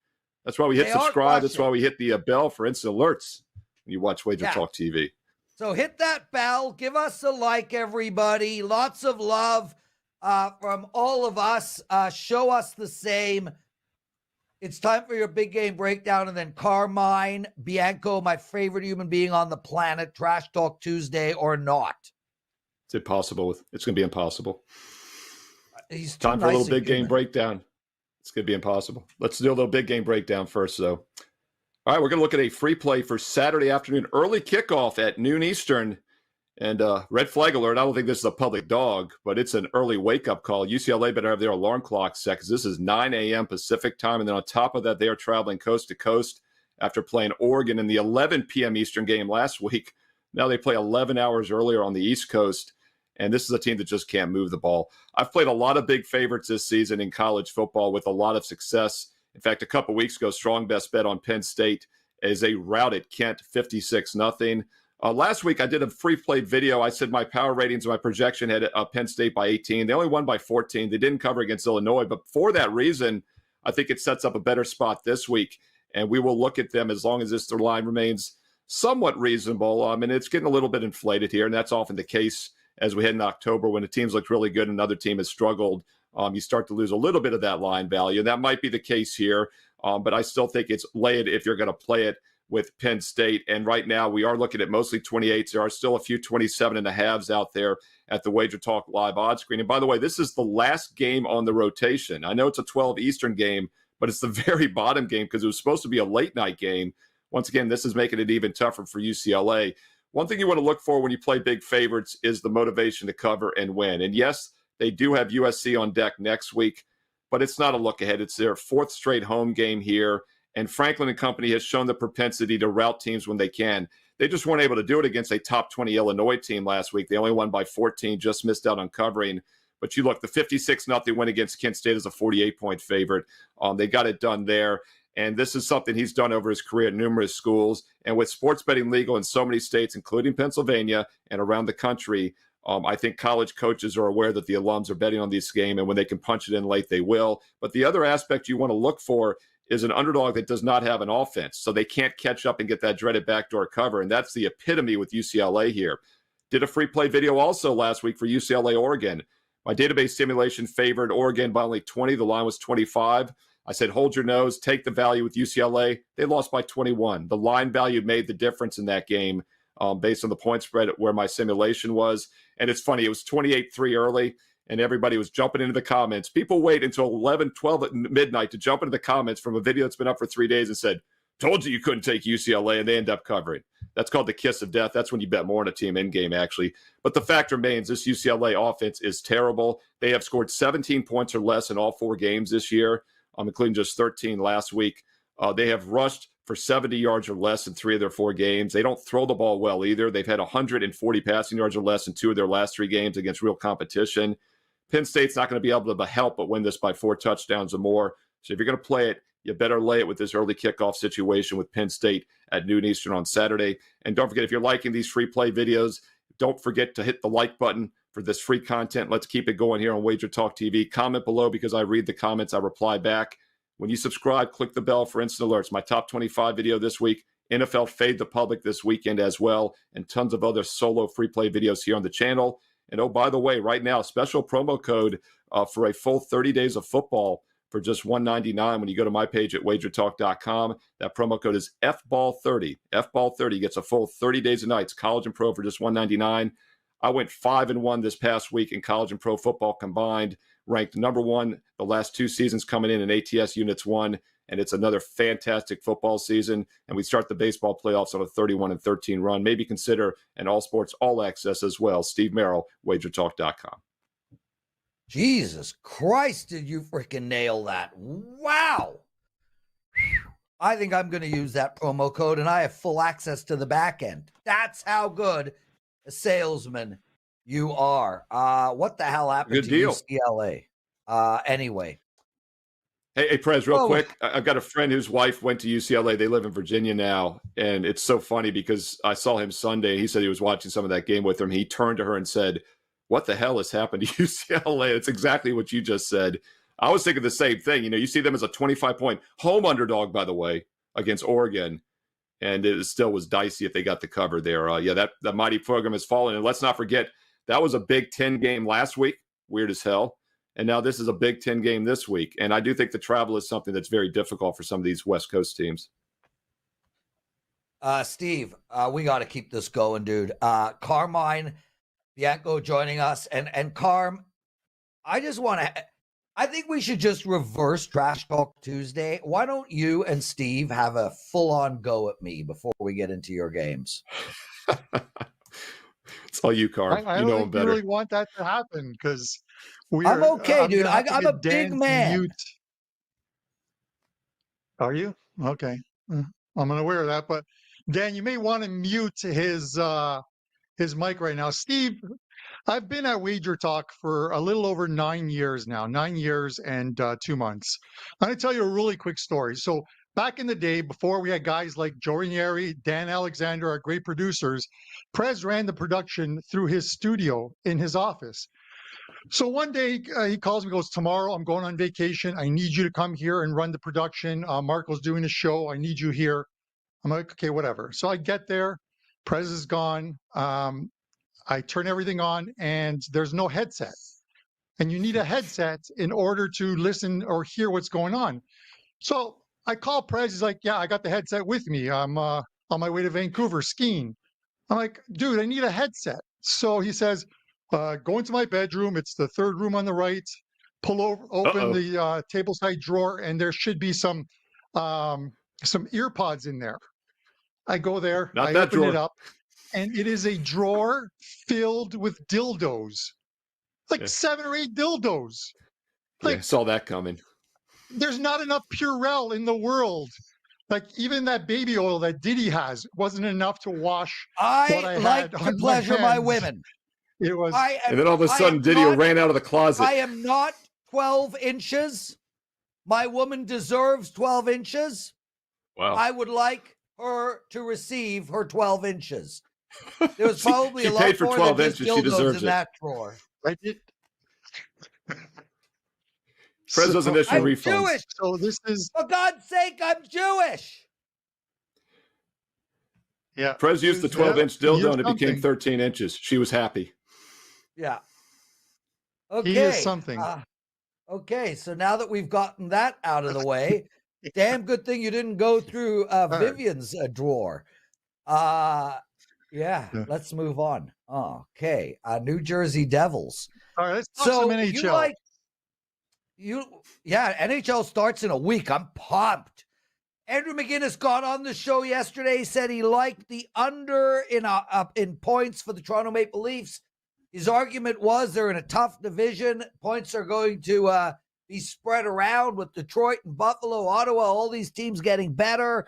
That's why we hit subscribe. That's why we hit the bell for instant alerts when you watch WagerTalk TV. So hit that bell. Give us a like, everybody. Lots of love from all of us. Show us the same. It's time for your big game breakdown, and then Carmine Bianco, my favorite human being on the planet, Trash Talk Tuesday or not. It's impossible. It's going to be impossible. He's time for a little big game breakdown. It's going to be impossible. Let's do a little big game breakdown first, though. All right, we're going to look at a free play for Saturday afternoon, early kickoff at noon Eastern. And red flag alert, I don't think this is a public dog, but it's an early wake-up call. UCLA better have their alarm clock set because this is 9 a.m. Pacific time. And then on top of that, they are traveling coast to coast after playing Oregon in the 11 p.m. Eastern game last week. Now they play 11 hours earlier on the East Coast. And this is a team that just can't move the ball. I've played a lot of big favorites this season in college football with a lot of success. In fact, a couple weeks ago, strong best bet on Penn State as they routed Kent 56-0. Last week, I did a free play video. I said my power ratings and my projection had Penn State by 18. They only won by 14. They didn't cover against Illinois. But for that reason, I think it sets up a better spot this week. And we will look at them as long as this line remains somewhat reasonable. And it's getting a little bit inflated here. And that's often the case as we head into October when a team's looked really good and another team has struggled. You start to lose a little bit of that line value. And that might be the case here. But I still think it's lay it if you're going to play it with Penn State. And right now we are looking at mostly 28s. There are still a few 27.5s out there at the WagerTalk live odds screen. And by the way, this is the last game on the rotation. I know it's a 12 Eastern game, but it's the very bottom game because it was supposed to be a late night game. Once again, this is making it even tougher for UCLA. One thing you want to look for when you play big favorites is the motivation to cover and win. And yes, they do have USC on deck next week, but it's not a look ahead. It's their fourth straight home game here. And Franklin and company has shown the propensity to rout teams when they can. They just weren't able to do it against a top 20 Illinois team last week. They only won by 14, just missed out on covering. But you look, the 56-0 win against Kent State is a 48-point favorite. They got it done there. And this is something he's done over his career at numerous schools. And with sports betting legal in so many states, including Pennsylvania and around the country, I think college coaches are aware that the alums are betting on this game, and when they can punch it in late, they will. But the other aspect you want to look for is an underdog that does not have an offense, so they can't catch up and get that dreaded backdoor cover, and that's the epitome with UCLA here. Did a free play video also last week for UCLA, Oregon. My database simulation favored Oregon by only 20. The line was 25. I said, hold your nose, take the value with UCLA. They lost by 21. The line value made the difference in that game based on the point spread where my simulation was. And it's funny, it was 28-3 early, and everybody was jumping into the comments. People wait until 11, 12 at midnight to jump into the comments from a video that's been up for 3 days and said, told you couldn't take UCLA, and they end up covering. That's called the kiss of death. That's when you bet more on a team in-game, actually. But the fact remains, this UCLA offense is terrible. They have scored 17 points or less in all 4 games this year, including just 13 last week. They have rushed for 70 yards or less in 3 of their 4 games. They don't throw the ball well either. They've had 140 passing yards or less in 2 of their last 3 games against real competition. Penn State's not going to be able to help but win this by 4 touchdowns or more. So if you're going to play it, you better lay it with this early kickoff situation with Penn State at noon Eastern on Saturday. And don't forget, if you're liking these free play videos, don't forget to hit the like button for this free content. Let's keep it going here on WagerTalk TV. Comment below because I read the comments. I reply back. When you subscribe, click the bell for instant alerts. My top 25 video this week, NFL Fade the Public this weekend as well, and tons of other solo free play videos here on the channel. And oh, by the way, right now, special promo code for a full 30 days of football for just $199 when you go to my page at wagertalk.com. That promo code is FBALL30. FBALL30 gets a full 30 days of nights, college and pro, for just $199. I went 5-1 this past week in college and pro football combined, ranked number 1 the last 2 seasons coming in ATS Units 1, and it's another fantastic football season. And we start the baseball playoffs on a 31-13 run. Maybe consider an all sports, all access as well. Steve Merrill, wagertalk.com. Jesus Christ, did you freaking nail that? Wow. I think I'm going to use that promo code, and I have full access to the back end. That's how good a salesman you are. What the hell happened Good to deal. UCLA? Anyway. Hey, Prez, real quick. I've got a friend whose wife went to UCLA. They live in Virginia now, and it's so funny because I saw him Sunday. He said he was watching some of that game with him. He turned to her and said, what the hell has happened to UCLA? It's exactly what you just said. I was thinking the same thing. You know, you see them as a 25-point home underdog, by the way, against Oregon, and it still was dicey if they got the cover there. That mighty program has fallen. And let's not forget, that was a Big Ten game last week, weird as hell. And now this is a Big Ten game this week. And I do think the travel is something that's very difficult for some of these West Coast teams. Steve, we got to keep this going, dude. Carmine Bianco joining us. And Carm, I think we should just reverse Trash Talk Tuesday. Why don't you and Steve have a full-on go at me before we get into your games? It's all you, Carm. I you know don't him better. really want that to happen because I'm okay, dude. I'm a big man. Mute. Are you? Okay. I'm unaware of that. But Dan, you may want to mute his mic right now. Steve, I've been at WagerTalk for a little over 9 years now, 9 years and 2 months. I'm going to tell you a really quick story. So back in the day, before we had guys like Joe Ranieri, Dan Alexander, our great producers, Prez ran the production through his studio in his office. So one day he calls me, goes, tomorrow I'm going on vacation. I need you to come here and run the production. Marco's doing a show. I need you here. I'm like, okay, whatever. So I get there. Prez is gone. I turn everything on and there's no headset. And you need a headset in order to listen or hear what's going on. So I call Prez. He's like, yeah, I got the headset with me. I'm on my way to Vancouver skiing. I'm like, dude, I need a headset. So he says, go into my bedroom. It's the 3rd room on the right. Pull over, open the table side drawer, and there should be some ear pods in there. I go there. I open it up. And it is a drawer filled with dildos, like 7 or 8 dildos. Like, I saw that coming. There's not enough Purell in the world. Like even that baby oil that Diddy has wasn't enough to wash what I like had to on pleasure my hands. women. It was, and then all of a sudden, Diddy ran out of the closet. I am not 12 inches. My woman deserves 12 inches. Wow. I would like her to receive her 12 inches. There was probably she a lot paid for more 12 than inches. just She dildos deserves in it. that drawer. I did. Prez doesn't issue I'm refunds. Jewish. So this is, For God's sake, I'm Jewish. yeah. Prez used the 12-inch dildo and it became something. 13 inches. She was happy. Yeah. Okay. He is something. Okay, so now that we've gotten that out of the way, damn good thing you didn't go through Vivian's drawer. Yeah, let's move on. Okay, New Jersey Devils. All right, let's talk some NHL. NHL starts in a week. I'm pumped. Andrew McGinnis got on the show yesterday. He said he liked the under in points for the Toronto Maple Leafs. His argument was they're in a tough division. Points are going to be spread around with Detroit and Buffalo, Ottawa, all these teams getting better.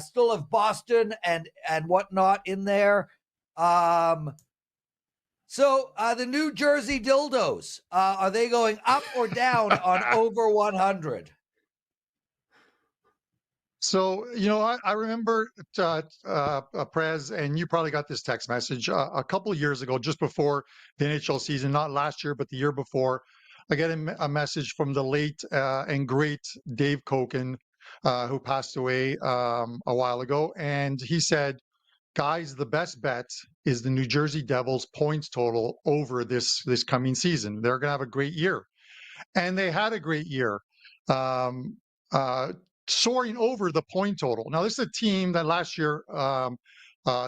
Still have Boston and whatnot in there. So the New Jersey Dildos, are they going up or down on over 100? So, I remember, Prez, and you probably got this text message a couple of years ago, just before the NHL season, not last year, but the year before. I got a message from the late and great Dave Koken, who passed away a while ago. And he said, guys, the best bet is the New Jersey Devils points total over this coming season. They're going to have a great year. And they had a great year. Soaring over the point total. Now, this is a team that last year, a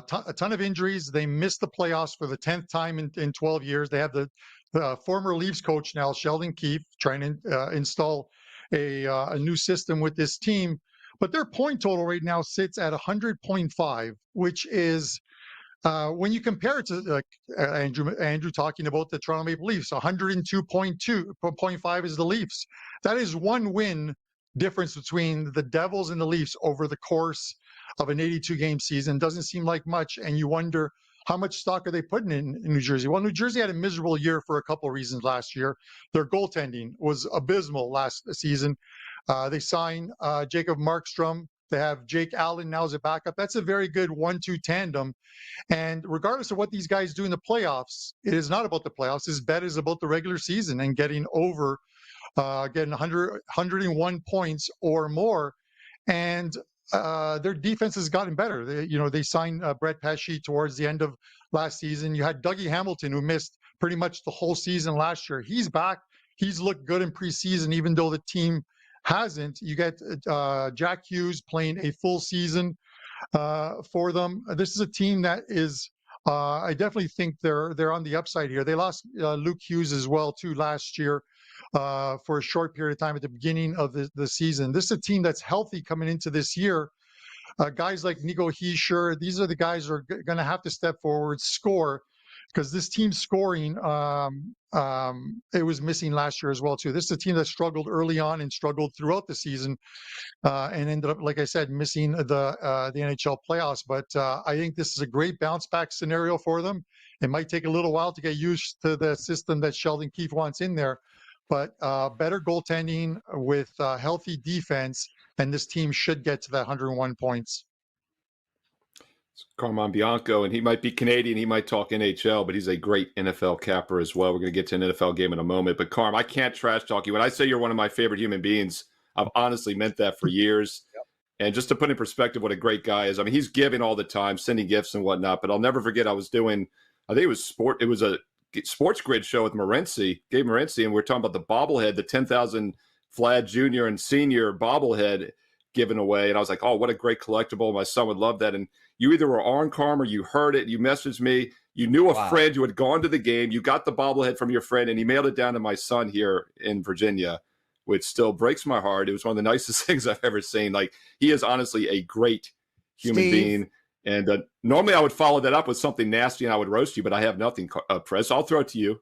ton of injuries. They missed the playoffs for the 10th time in 12 years. They have the former Leafs coach now, Sheldon Keefe, trying to install a new system with this team. But their point total right now sits at 100.5, which is, when you compare it to Andrew talking about the Toronto Maple Leafs, 102.5 is the Leafs. That is one win difference between the Devils and the Leafs over the course of an 82-game season. Doesn't seem like much, and you wonder how much stock are they putting in New Jersey. Well, New Jersey had a miserable year for a couple of reasons last year. Their goaltending was abysmal last season. They signed Jacob Markstrom. They have Jake Allen now as a backup. That's a very good 1-2 tandem. And regardless of what these guys do in the playoffs, it is not about the playoffs. His bet is about the regular season and getting over, getting 101 points or more. And their defense has gotten better. They signed Brett Pesce towards the end of last season. You had Dougie Hamilton, who missed pretty much the whole season last year. He's back. He's looked good in preseason, even though the team hasn't. You get Jack Hughes playing a full season for them. This is a team that is, I definitely think they're on the upside here. They lost Luke Hughes as well too last year for a short period of time at the beginning of the season. This is a team that's healthy coming into this year. Guys like Nico Hischier, these are the guys who are going to have to step forward, score, because this team's scoring, it was missing last year as well too. This is a team that struggled early on and struggled throughout the season, and ended up, like I said, missing the NHL playoffs. But I think this is a great bounce back scenario for them. It might take a little while to get used to the system that Sheldon Keefe wants in there, but better goaltending with healthy defense, and this team should get to that 101 points. Carmine Bianco, and he might be Canadian, he might talk NHL, but he's a great NFL capper as well. We're going to get to an NFL game in a moment. But Carm, I can't trash talk you. When I say you're one of my favorite human beings, I've honestly meant that for years. Yep. And just to put in perspective what a great guy is, I mean, he's giving all the time, sending gifts and whatnot. But I'll never forget, I was doing, I think it was a Sports Grid show with Gabe Morency, and we're talking about the bobblehead, the 10,000 Vlad Jr. and Senior bobblehead given away. And I was like, oh, what a great collectible. My son would love that. And you either were on Carm or you heard it. You messaged me. You knew a friend who had gone to the game. You got the bobblehead from your friend, and he mailed it down to my son here in Virginia, which still breaks my heart. It was one of the nicest things I've ever seen. Like, he is honestly a great human being. And normally I would follow that up with something nasty and I would roast you, but I have nothing, Prez. I'll throw it to you.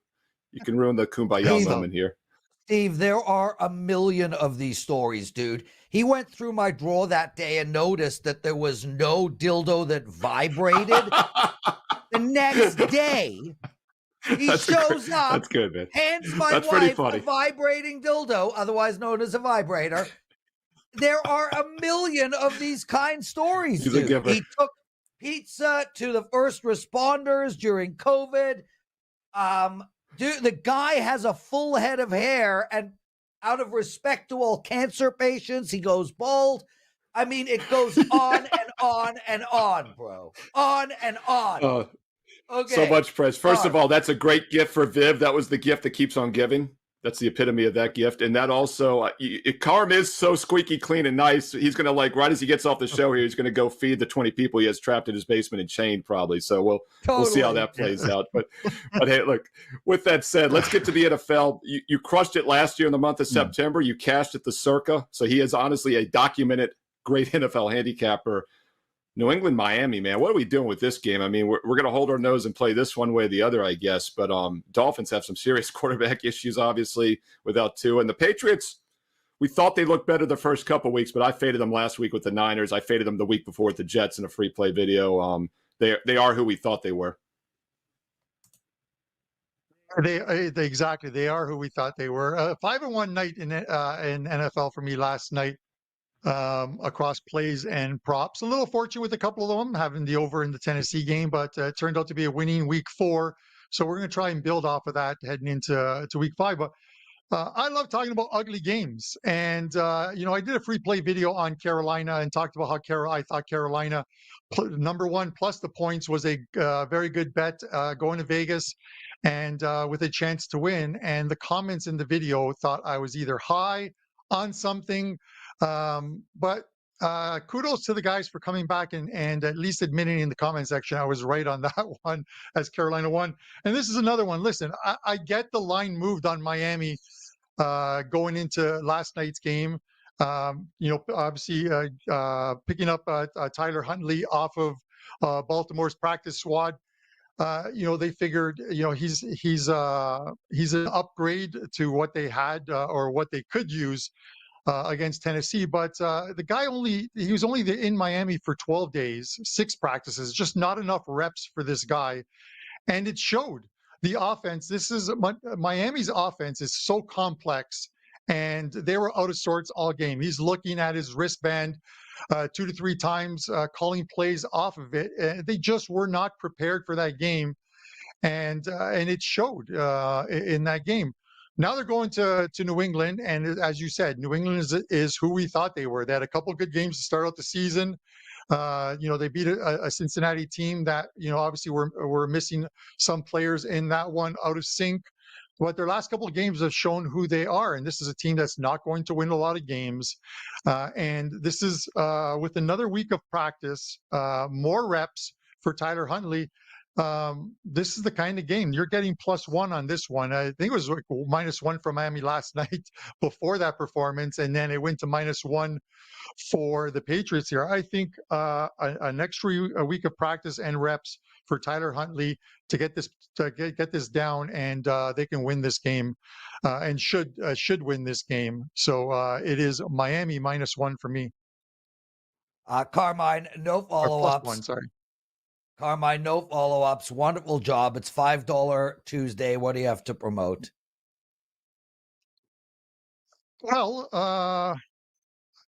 You can ruin the kumbaya moment here. Steve, there are a million of these stories, dude. He went through my drawer that day and noticed that there was no dildo that vibrated. The next day, He shows up. That's good, man. Hands my wife a vibrating dildo, otherwise known as a vibrator. There are a million of these kind stories. He's a giver. He took pizza to the first responders during COVID. Dude, the guy has a full head of hair, and out of respect to all cancer patients, he goes bald. I mean, it goes on and on and on, bro. On and on. Okay. So much, Prez. First of all, that's a great gift for Viv. That was the gift that keeps on giving. That's the epitome of that gift. And that also, Carm is so squeaky clean and nice. He's going to, like, right as he gets off the show here, he's going to go feed the 20 people he has trapped in his basement and chained probably. So we'll see how that plays out. But hey, look, with that said, let's get to the NFL. You crushed it last year in the month of September. You cashed at the Circa. So he is honestly a documented great NFL handicapper. New England, Miami, man, what are we doing with this game? I mean, we're going to hold our nose and play this one way or the other, I guess. But Dolphins have some serious quarterback issues, obviously, without Tua. And the Patriots, we thought they looked better the first couple weeks, but I faded them last week with the Niners. I faded them the week before with the Jets in a free play video. They are who we thought they were. Exactly. They are who we thought they were. 5-1 night in NFL for me last night. Across plays and props. A little fortunate with a couple of them, having the over in the Tennessee game, but it turned out to be a winning week 4. So we're going to try and build off of that heading into week 5. But I love talking about ugly games. And, I did a free play video on Carolina and talked about how I thought Carolina, number 1 plus the points, was a very good bet going to Vegas and with a chance to win. And the comments in the video thought I was either high on something. But kudos to the guys for coming back and at least admitting in the comment section I was right on that one as Carolina won. And this is another one. Listen, I get the line moved on Miami going into last night's game. Obviously picking up Tyler Huntley off of Baltimore's practice squad. They figured, he's an upgrade to what they had or what they could use against Tennessee, but the guy he was only in Miami for 12 days, 6 practices, just not enough reps for this guy, and it showed. The offense, Miami's offense is so complex, and they were out of sorts all game. He's looking at his wristband 2 to 3 times, calling plays off of it. They just were not prepared for that game, and it showed in that game. Now they're going to New England, and as you said, New England is who we thought they were. They had a couple of good games to start out the season. They beat a Cincinnati team that, obviously were missing some players in that one, out of sync. But their last couple of games have shown who they are, and this is a team that's not going to win a lot of games. And this is with another week of practice, more reps for Tyler Huntley. This is the kind of game you're getting +1 on this one. I think it was like -1 for Miami last night before that performance, and then it went to -1 for the Patriots here. I think an extra week of practice and reps for Tyler Huntley to get this down, and they can win this game and should win this game. So it is Miami -1 for me. Carmine, no follow-ups. +1, sorry. Carmine, no follow-ups. Wonderful job. It's $5 Tuesday. What do you have to promote? Well,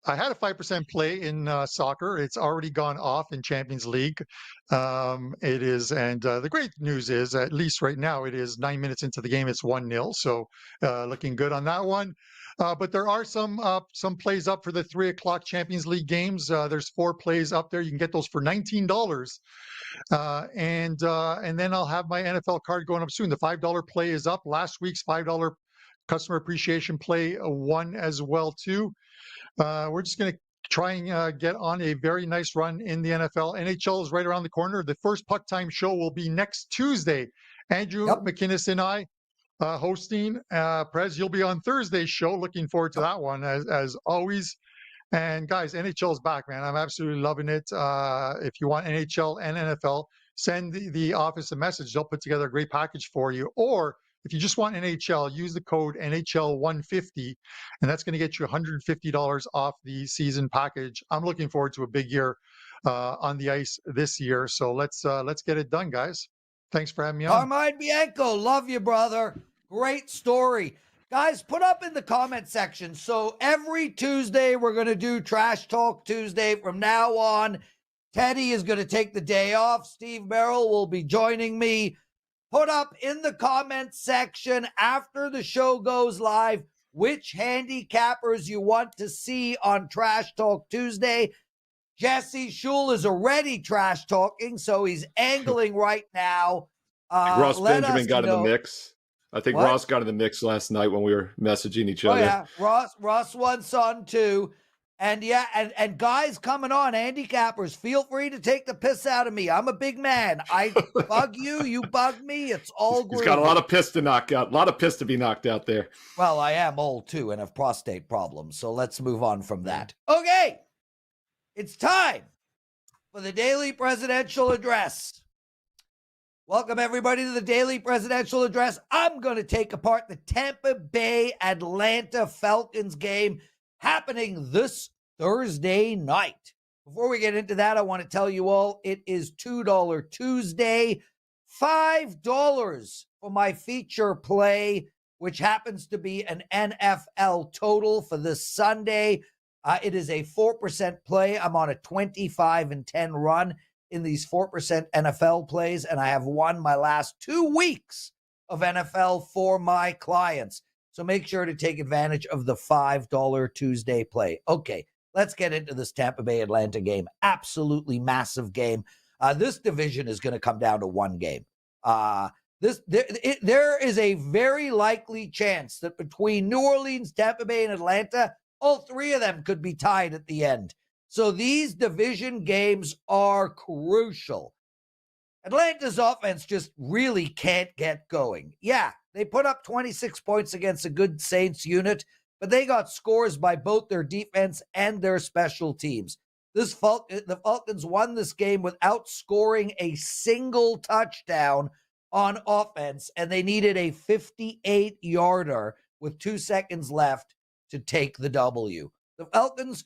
I had a 5% play in soccer. It's already gone off in Champions League. It is, and the great news is, at least right now, it is 9 minutes into the game. It's 1-0, so looking good on that one. But there are some plays up for the 3:00 Champions League games. There's 4 plays up there. You can get those for $19. And then I'll have my NFL card going up soon. The $5 play is up. Last week's $5 customer appreciation play won as well too. We're just going to try and get on a very nice run in the NFL. NHL is right around the corner. The first Puck Time show will be next Tuesday. Andrew McInnes and I hosting. Prez, you'll be on Thursday's show. Looking forward to that one as always. And guys, NHL is back, man. I'm absolutely loving it. If you want NHL and NFL, send the office a message. They'll put together a great package for you. Or if you just want NHL, use the code NHL150, and that's going to get you $150 off the season package. I'm looking forward to a big year on the ice this year. So let's get it done, guys. Thanks for having me on. Carmine Bianco, love you, brother. Great story. Guys, put up in the comment section. So every Tuesday, we're going to do Trash Talk Tuesday. From now on, Teddy is going to take the day off. Steve Merrill will be joining me. Put up in the comment section after the show goes live which handicappers you want to see on Trash Talk Tuesday. Jesse Schul is already trash talking, so he's angling right now. Ross Benjamin got in the mix. I think Ross got in the mix last night when we were messaging each other. Oh, yeah. Ross won son too. And yeah, and guys coming on, handicappers, feel free to take the piss out of me. I'm a big man. I bug you, you bug me. It's all groovy. He's got a lot of piss to knock out. A lot of piss to be knocked out there. Well, I am old too and have prostate problems. So let's move on from that. Okay. It's time for the Daily Presidential Address. Welcome, everybody, to the Daily Presidential Address. I'm going to take apart the Tampa Bay Atlanta Falcons game happening this Thursday night. Before we get into that, I want to tell you all it is $2 Tuesday, $5 for my feature play, which happens to be an NFL total for this Sunday. It is a 4% play. I'm on a 25-10 run in these 4% NFL plays, and I have won my last 2 weeks of NFL for my clients. So make sure to take advantage of the $5 Tuesday play. Okay, let's get into this Tampa Bay Atlanta game. Absolutely massive game. This division is going to come down to one game. There is a very likely chance that between New Orleans, Tampa Bay, and Atlanta, all three of them could be tied at the end. So these division games are crucial. Atlanta's offense just really can't get going. Yeah, they put up 26 points against a good Saints unit, but they got scores by both their defense and their special teams. The Falcons won this game without scoring a single touchdown on offense, and they needed a 58-yarder with 2 seconds left to take the W. The Falcons,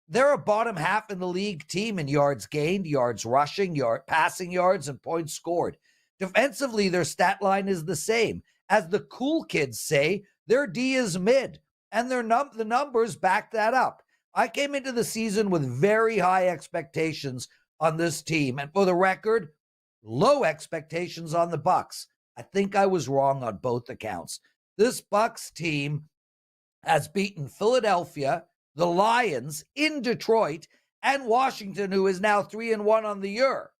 they're a bottom half in the league team in yards gained, yards rushing, passing yards, and points scored. Defensively, their stat line is the same. As the cool kids say, their D is mid, and the numbers back that up. I came into the season with very high expectations on this team, and for the record, low expectations on the Bucs. I think I was wrong on both accounts. This Bucs team has beaten Philadelphia, the Lions in Detroit, and Washington, who is now 3-1 on the year.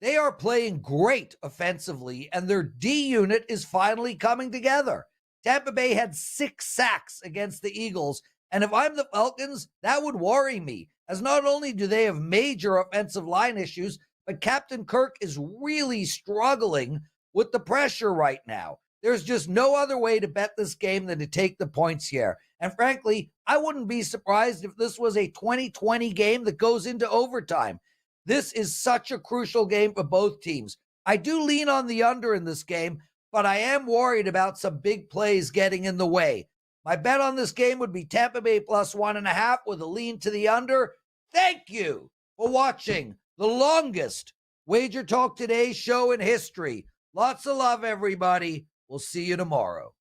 They are playing great offensively, and their D unit is finally coming together. Tampa Bay had 6 sacks against the Eagles, and if I'm the Falcons, that would worry me, as not only do they have major offensive line issues, but Captain Kirk is really struggling with the pressure right now. There's just no other way to bet this game than to take the points here. And frankly, I wouldn't be surprised if this was a 20-20 game that goes into overtime. This is such a crucial game for both teams. I do lean on the under in this game, but I am worried about some big plays getting in the way. My bet on this game would be Tampa Bay plus 1.5 with a lean to the under. Thank you for watching the longest Wager Talk Today show in history. Lots of love, everybody. We'll see you tomorrow.